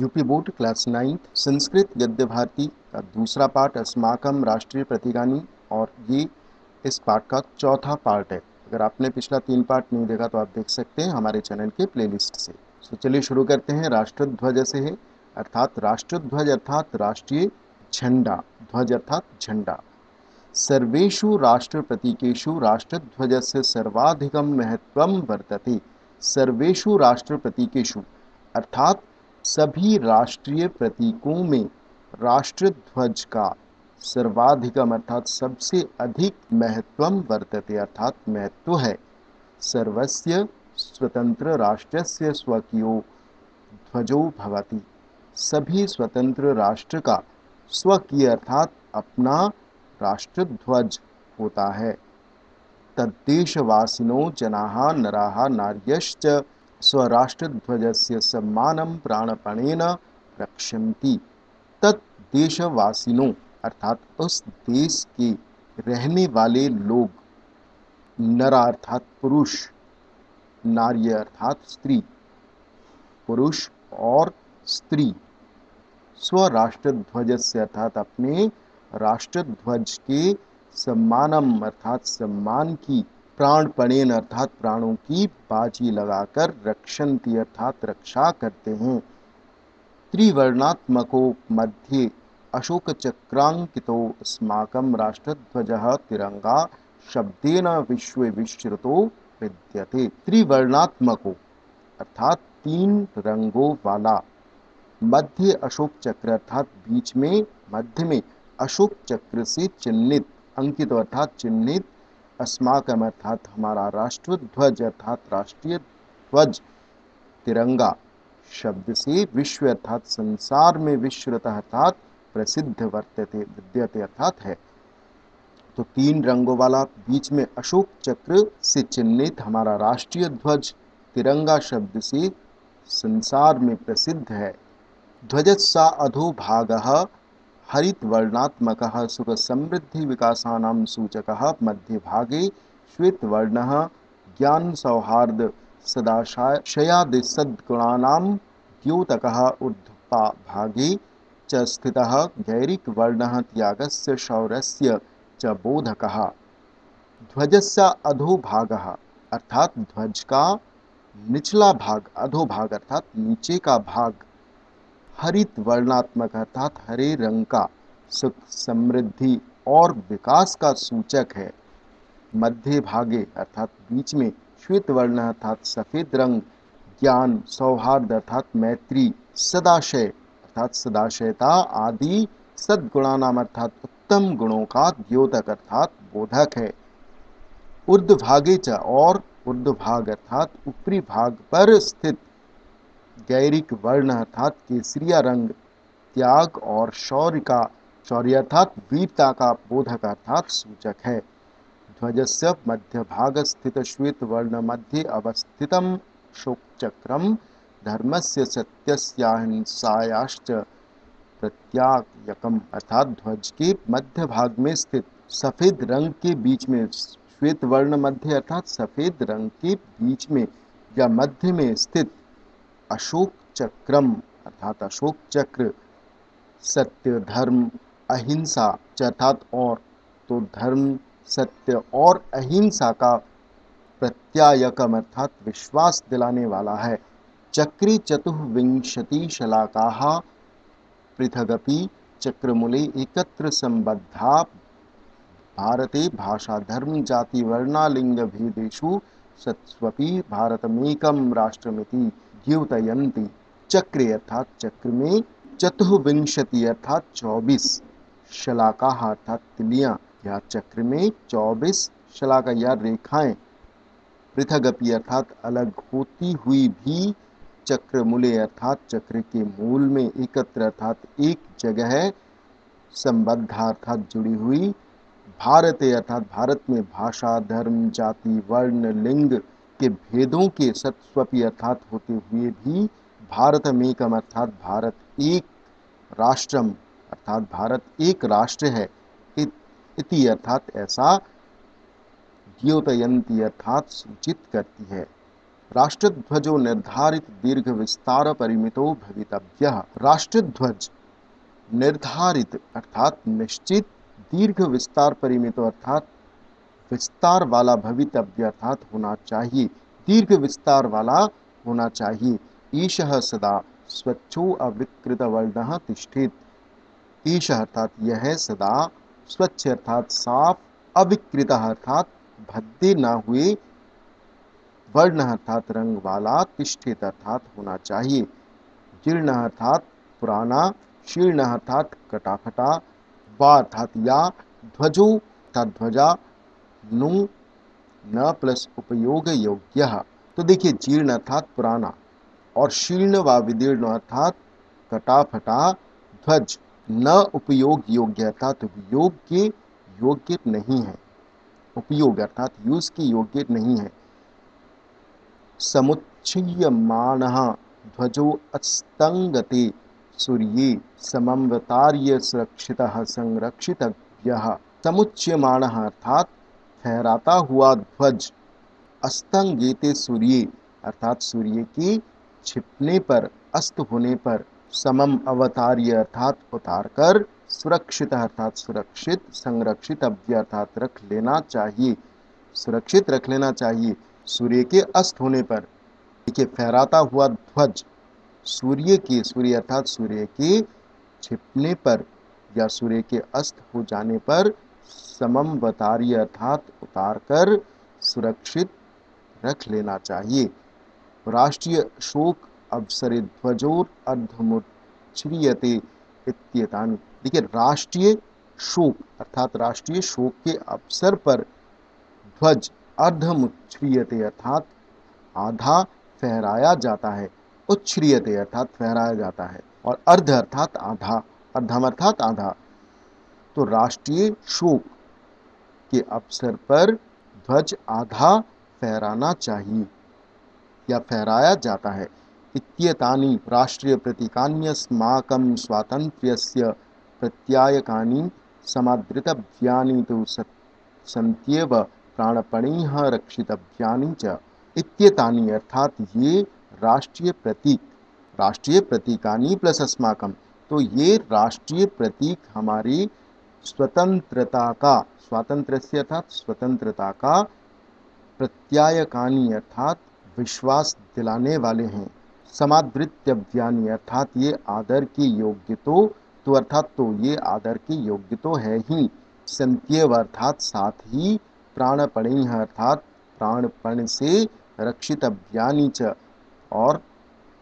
UP board class 9th Sanskrit गद्य भारती का दूसरा पार्ट अस्माकम राष्ट्रीय प्रतिगानी, और ये इस पार्ट का चौथा पार्ट है। अगर आपने पिछला 3 पार्ट नहीं देखा तो आप देख सकते हैं हमारे चैनल के प्लेलिस्ट से। तो चलिए शुरू करते हैं। राष्ट्रध्वज से है, अर्थात राष्ट्रध्वज अर्थात राष्ट्रीय झंडा, ध्वज अर्थात झंडा। सर्वेषु राष्ट्रप्रतीकेषु राष्ट्रध्वजस्य सर्वाधिकं महत्वं वर्तते। सर्वेषु राष्ट्रप्रतीकेषु अर्थात सभी राष्ट्रीय प्रतीकों में राष्ट्रध्वज का सर्वाधिकम अर्थात सबसे अधिक महत्वम वर्तते अर्थात महत्व है। सर्वस्य स्वतंत्र राष्ट्रस्य स्वकीयो ध्वजो भवति। सभी स्वतंत्र राष्ट्र का स्वकीय अर्थात अपना राष्ट्रध्वज होता है। तद्देशवासिनो जनाः नराः नार्यश्च स्वराष्ट्रध्वजस्य सम्मानं प्राणपणेन रक्षन्ति। तद्देशवासिनो अर्थात उस देश के रहने वाले लोग, नरा अर्थात पुरुष, नार्य अर्थात स्त्री, पुरुष और स्त्री, स्वराष्ट्रध्वजस्य अर्थात अपने राष्ट्रध्वज के सम्मानम अर्थात सम्मान की, प्राणपणेन अर्थात प्राणों की बाजी लगाकर, रक्षन्ति अर्थात रक्षा करते हैं। त्रिवर्णात्मको मध्ये अशोकचक्रांकितो अस्माकं राष्ट्रध्वजः तिरंगा शब्देन विश्वे विश्रुतो विद्यते। त्रिवर्णात्मको अर्थात 3 रंगों वाला, मध्य अशोक चक्र अर्थात बीच में, मध्य में अशोक चक्र से चिन्हित, अंकित अर्थात चिन्हित, अस्माकम अर्थात हमारा राष्ट्रध्वज अर्थात राष्ट्रीय ध्वज, तिरंगा शब्द से विश्व अर्थात संसार में, विश्रुत अर्थात प्रसिद्ध, वर्तते विद्यते अर्थात है। तो 3 रंगों वाला, बीच में अशोक चक्र से चिन्हित हमारा राष्ट्रीय ध्वज, तिरंगा शब्द से संसार में प्रसिद्ध है। ध्वजस्सा अधोभागः हरितवर्णात्मकः सुखसमृद्धिविकासानां सूचकः, मध्ये श्वेतवर्णः ज्ञानसौहार्द सदाशयादिसद्गुणानां द्योतकः, ऊर्ध्वभागे च स्थितः गैरिकवर्णः त्यागस्य शौर्यस्य च बोधकः। ध्वजस्य अधोभागः अर्थात ध्वज का निचला भाग, अधोभाग अर्थात नीचे का भाग, हरित वर्णात्मक अर्थात हरे रंग का, सुख समृद्धि और विकास का सूचक है। मध्य भागे अर्थात बीच में, श्वेत वर्ण अर्थात सफेद रंग, ज्ञान सौहार्द अर्थात मैत्री, सदाशय अर्थात सदाशयता आदि सद्गुणानाम अर्थात उत्तम गुणों का द्योतक अर्थात बोधक है। ऊर्ध्वभागे च और ऊर्ध्वभाग अर्थात ऊपरी भाग पर स्थित, गैरिक वर्ण अर्थात केसरिया रंग, त्याग और शौर्य का, शौर्य अर्थात वीरता का बोधक अर्थात सूचक है। ध्वजस्य मध्य भाग स्थित श्वेत वर्ण मध्ये अवस्थितम अशोक चक्रम धर्मस्य सत्यस्याहिंसायाश्च प्रत्यायकम अर्थात ध्वज के मध्य भाग में स्थित सफेद रंग के बीच में, श्वेत वर्ण मध्य अर्थात सफेद रंग के बीच में या मध्य में स्थित अशोक चक्रम अर्थात अशोक चक्र, सत्य धर्म अहिंसा अर्थात और, तो धर्म सत्य और अहिंसा का प्रत्यायकम अर्थात विश्वास दिलाने वाला है। चक्रे चतुर्विंशति शलाकाः पृथगपि चक्रमूले एकत्र संबद्धा भारते भाषा धर्म जाति वर्णालिंग भेदेषु सत्स्वपि भारतमेकं राष्ट्रमिति द्योतयन्ति। चक्रे अर्थात चक्र में, चतुर्विंशति अर्थात 24, शलाका अर्थात तिलियां, या चक्र में 24 शलाका या रेखाएं, पृथगपि अर्थात अलग होती हुई भी, चक्रमूले अर्थात चक्र के मूल में, एकत्र अर्थात एक जगह, संबद्धा अर्थात जुड़ी हुई, भारते अर्थात भारत में, भाषा धर्म जाति वर्ण लिंग के भेदों के सत्स्वपि अर्थात होते हुए भी, भारतमेकम अर्थात भारत एक, राष्ट्रम अर्थात भारत एक राष्ट्र है, इति अर्थात ऐसा, द्योतयन्ति अर्थात सूचित करती है। राष्ट्रध्वजो निर्धारित दीर्घ विस्तार परिमितो भवितव्यः। राष्ट्रध्वज निर्धारित अर्थात निश्चित, दीर्घ विस्तार परिमितो अर्थात विस्तार वाला, भवितव्य अर्थात होना चाहिए, दीर्घ विस्तार वाला होना चाहिए। ईशः सदा स्वच्छो अविकृत वर्णः तिष्ठेत्। ईशः अर्थात यह सदा, स्वच्छ अर्थात साफ, अविकृत अर्थात भद्दे ना हुए, वर्ण अर्थात रंग वाला, तिष्ठेत अर्थात होना चाहिए। जीर्ण अर्थात पुराना, शीर्ण अर्थात कटाफटा, वा अर्थात या, ध्वजो अर्थात ध्वजा, नु न प्लस उपयोग योग्य। तो देखिए, जीर्ण अर्थात पुराना और शीर्ण व विदीर्ण अर्थात कटाफटा, ध्वज न उपयोग योग्य अर्थात उपयोग के योग्य नहीं है, उपयोग अर्थात यूज के योग्य नहीं है। समुच्छ्रियमाणः ध्वजो अस्तंगते सूर्ये सममवतार्य सुरक्षितः संरक्षितव्यः। समुच्यमाणः अर्थात फहराता हुआ ध्वज, अस्तंगेते सूर्ये अर्थात सूर्य के छिपने पर, अस्त होने पर, समम अवतार्य अर्थात उतार कर, सुरक्षित अर्थात सुरक्षित, संरक्षित अव्य अर्थात रख लेना चाहिए, सुरक्षित रख लेना चाहिए सूर्य के अस्त होने पर। देखिए, फहराता हुआ ध्वज सूर्य के, सूर्य अर्थात सूर्य के छिपने पर या सूर्य के अस्त हो जाने पर, सममवतार्य अर्थात उतार कर सुरक्षित रख लेना चाहिए। राष्ट्रीय शोक अवसरे ध्वजोर अर्धमुच्च्रियते इत्येतानि। देखिए, राष्ट्रीय शोक अर्थात राष्ट्रीय शोक के अवसर पर ध्वज अर्धमुच्च्रियते अर्थात आधा फहराया जाता है, उच्छ्रियते अर्थात फहराया जाता है, और अर्ध अर्थात आधा, अर्धम अर्थात आधा। तो राष्ट्रीय शोक के अवसर पर ध्वज आधा फहराना चाहिए या फहराया जाता है। इत्येतानि राष्ट्रीय प्रतीकान्यस्माकं स्वातन्त्र्यस्य प्रत्यायकानि समादृतव्यानि तु सन्त्येव प्राणपणिः रक्षितव्यानि च। इत्येतानि अर्थात ये राष्ट्रीय प्रतीक, राष्ट्रीय प्रतीकानि प्लस अस्माकं, तो ये राष्ट्रीय प्रतीक हमारी स्वतंत्रता का, स्वातंत्र्य से अर्थात स्वतंत्रता का, प्रत्यायकानि अर्थात विश्वास दिलाने वाले हैं, समादृतव्यानि अर्थात ये आदर के योग्य तो अर्थात तो ये आदर के योग्य तो है ही, संत्येव अर्थात साथ ही, प्राणपणिः अर्थात प्राणपण से, रक्षितव्यानि च और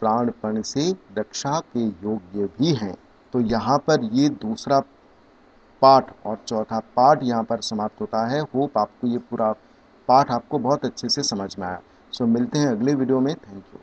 प्राणपण से रक्षा के योग्य भी हैं। तो यहाँ पर ये दूसरा पाठ और चौथा पाठ यहाँ पर समाप्त होता है। होप आपको ये पूरा पाठ आपको बहुत अच्छे से समझ में आया। सो मिलते हैं अगले वीडियो में। Thank you.